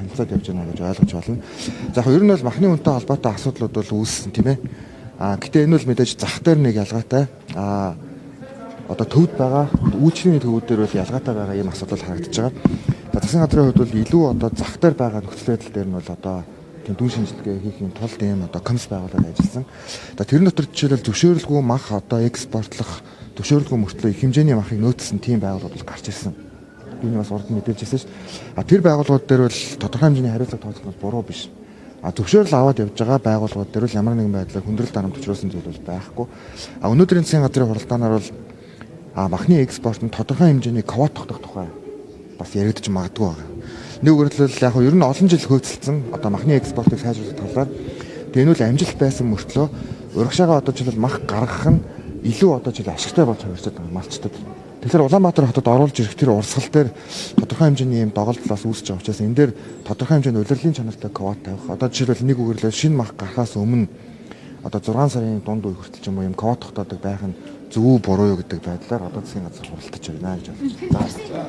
танилцаад явж байна гэж ойлгож байна. За яг ер нь бол махны үнэтэй холбоотой асуудлууд бол үүссэн тийм ээ. Гэтэ энэ бол мэдээж зах дээр нэг ялгаатай. Одоо төвд байгаа үйлчлэгийн төвүүд дээр бол ялгаатай байгаа ийм асуудал харагдаж байгаа. За засгийн газрын хувьд бол илүү одоо зах дээр байгаа нөхцөл байдал дээр нь бол одоо дүн шинжилгээ хийхийн тулд ийм одоо комисс байгуулаад ажилласан. За тэрэн дотор жишээлбэл зөвшөөрлгүй мах одоо экспортлох зөвшөөрлгүй мөртлөө их хэмжээний махыг нөөцсөн тийм байгууллагууд гарч ирсэн. Энэ бас урд нь мэдээлж ирсэн шүү дээ. Тэр байгууллагууд дээр бол тодорхой хэмжээний хариуцлага тооцох нь буруу биш. Зөвшөөрөл аваад явж байгаа байгууллагууд дээр бол ямар нэгэн байдлаар хүндрэл дарамт учруулсан зүйл бол байхгүй. Өнөөдрийн засгийн газрын хуралдаанаар бол махны экспортод тодорхой хэмжээний квот тогтоох тухай бас яригдж магадгүй байна. Нэг үгээрэл яг ер нь олон жил хөөцөлдсөн одоо махны экспортыг сайжруулах талаар энэ бол амжилт байсан мөртлөө урагшаага одоо жишээл мах гаргах нь илүү одоо жишээл ашигтай болж харагдаад байгаа малчтад. Тэгэхээр Улаанбаатар хотод оруулж ирэх тэр урсгал дээр тодорхой хэмжээний юм доголдол бас үүсэж байгаа учраас энэ дээр тодорхой хэмжээний улирлын чанартай квот тавих. Одоо жишээлбэл нэг үгээрэл шинэ мах гарахаас өмнө одоо 6 сарын дунд үе хүртэл ч юм уу юм квот тогтоодог байх нь зөв буруу юу гэдэг байдлаар одоо засгийн газар хуралдаж байна гэж байна.